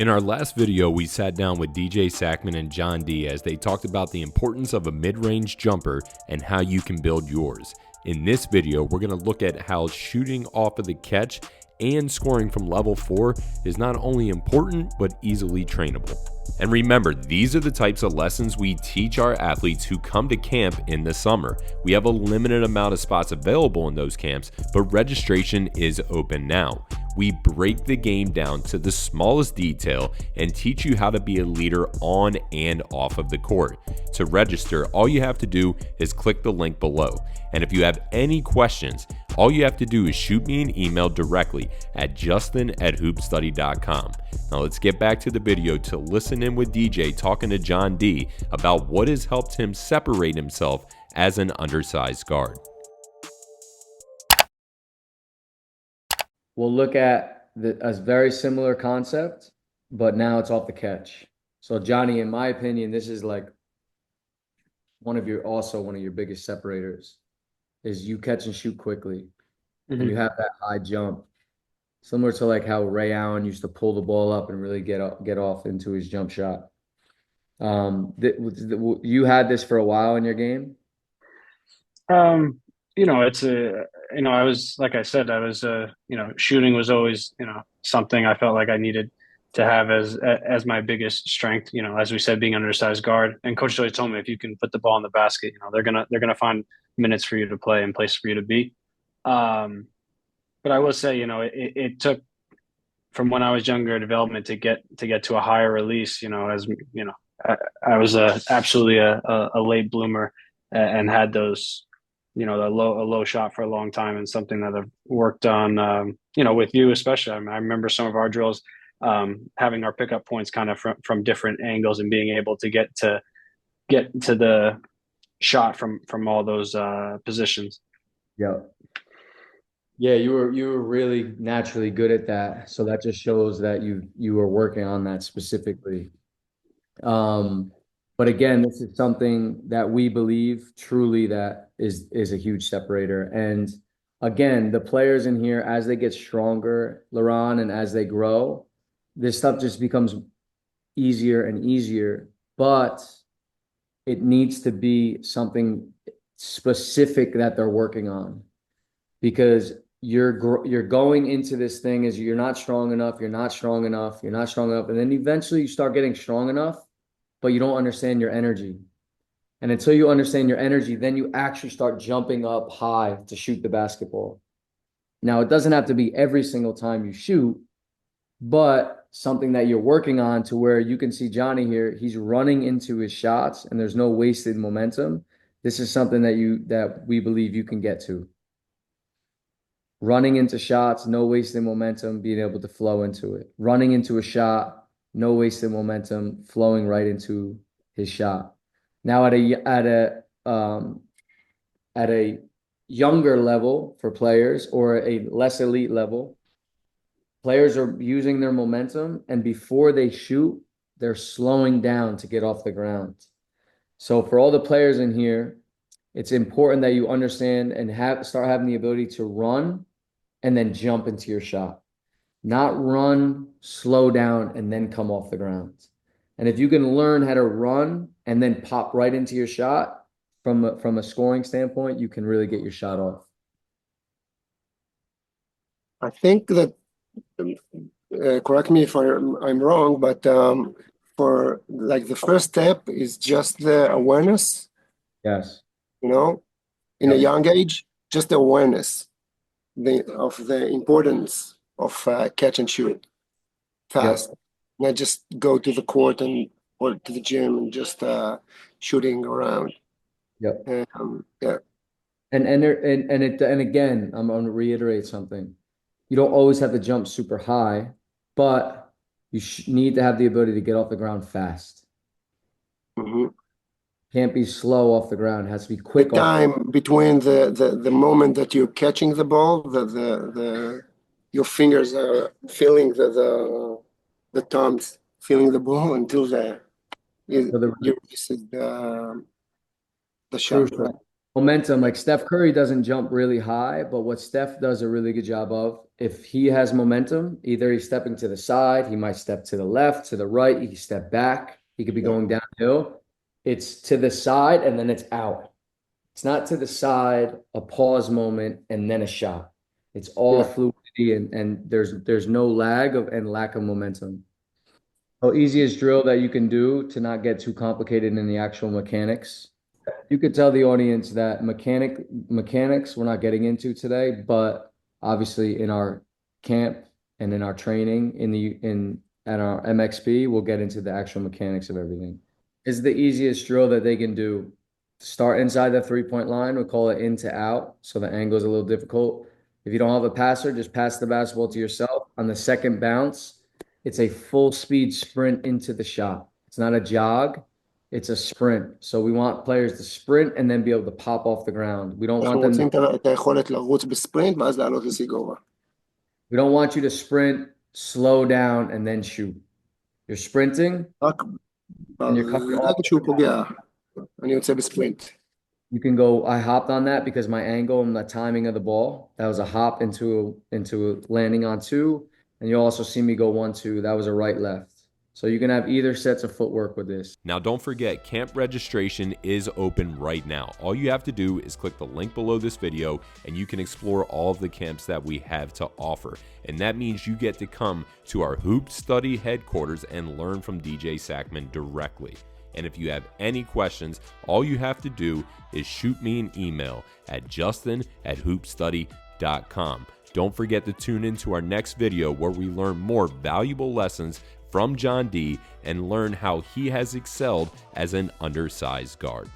In our last video, we sat down with DJ Sackmann and John D as they talked about the importance of a mid-range jumper and how you can build yours. In this video, we're going to look at how shooting off of the catch and scoring from level 4 is not only important, but easily trainable. And remember, these are the types of lessons we teach our athletes who come to camp in the summer. We have a limited amount of spots available in those camps, but registration is open now. We break the game down to the smallest detail and teach you how to be a leader on and off of the court. To register, all you have to do is click the link below. And if you have any questions, all you have to do is shoot me an email directly at justin@hoopstudy.com. Now let's get back to the video to listen in with DJ talking to John D about what has helped him separate himself as an undersized guard. We'll look at a very similar concept, but now it's off the catch. So Johnny, in my opinion, this is like one of your biggest separators is you catch and shoot quickly. And you have that high jump, similar to like how Ray Allen used to pull the ball up and really get off into his jump shot. You had this for a while in your game? I was, like I said, shooting was always, something I felt like I needed to have as my biggest strength, as we said, being undersized guard. And Coach always told me, if you can put the ball in the basket, they're going to find minutes for you to play and places for you to be. But I will say, it took from when I was younger development to get to a higher release, I was absolutely a late bloomer and had those, a low shot for a long time, and something that I've worked on, with you especially. I remember some of our drills, having our pickup points kind of from different angles and being able to get to the shot from all those positions. Yeah. Yeah, you were really naturally good at that. So that just shows that you were working on that specifically. But again, this is something that we believe truly that is a huge separator. And again, the players in here, as they get stronger, Laron, and as they grow, this stuff just becomes easier and easier. But it needs to be something specific that they're working on, because you're going into this thing as you're not strong enough, and then eventually you start getting strong enough, but you don't understand your energy. And until you understand your energy, then you actually start jumping up high to shoot the basketball. Now, it doesn't have to be every single time you shoot, but something that you're working on to where you can see Johnny here, he's running into his shots and there's no wasted momentum. This is something that we believe you can get to. Running into shots, no wasted momentum, being able to flow into it. Running into a shot, no wasted momentum, flowing right into his shot. Now at a younger level for players, or a less elite level, players are using their momentum, and before they shoot, they're slowing down to get off the ground. So for all the players in here, it's important that you understand and start having the ability to run and then jump into your shot. Not run, slow down, and then come off the ground. And if you can learn how to run and then pop right into your shot from a scoring standpoint, you can really get your shot off. I think that, correct me if I'm wrong, but for like the first step is just the awareness. Yes. In a young age, just the awareness of the importance of catch and shoot fast. Yep. Not just go to the court or to the gym and just shooting around. Yep. Yeah. And again, I'm going to reiterate something. You don't always have to jump super high, but you need to have the ability to get off the ground fast. Mm-hmm. Can't be slow off the ground. It has to be quick. The time between the moment that you're catching the ball, your fingers are feeling the thumbs feeling the ball until you release the shot. Momentum, like Steph Curry doesn't jump really high, but what Steph does a really good job of if he has momentum, either he's stepping to the side, he might step to the left, to the right, he can step back, he could be going downhill. It's to the side and then it's out. It's not to the side, a pause moment, and then a shot. It's all fluidity and there's no lag and lack of momentum. The easiest drill that you can do to not get too complicated in the actual mechanics. You could tell the audience that mechanics we're not getting into today, but obviously in our camp and in our training at our MXP, we'll get into the actual mechanics of everything. It's the easiest drill that they can do. Start inside the 3-point line. We'll call it in to out, so the angle is a little difficult. If you don't have a passer, just pass the basketball to yourself. On the second bounce, it's a full speed sprint into the shot. It's not a jog, it's a sprint. So we want players to sprint and then be able to pop off the ground. We don't want them we don't want you to sprint, slow down, and then shoot. You're sprinting, and you're coming off. You can go, I hopped on that because my angle and the timing of the ball. That was a hop into landing on 2. And you'll also see me go 1-2. That was a right-left. So you can have either sets of footwork with this. Now don't forget, camp registration is open right now. All you have to do is click the link below this video and you can explore all of the camps that we have to offer. And that means you get to come to our HoopStudy headquarters and learn from DJ Sackmann directly. And if you have any questions, all you have to do is shoot me an email at justin@hoopstudy.com. Don't forget to tune in to our next video where we learn more valuable lessons from John D and learn how he has excelled as an undersized guard.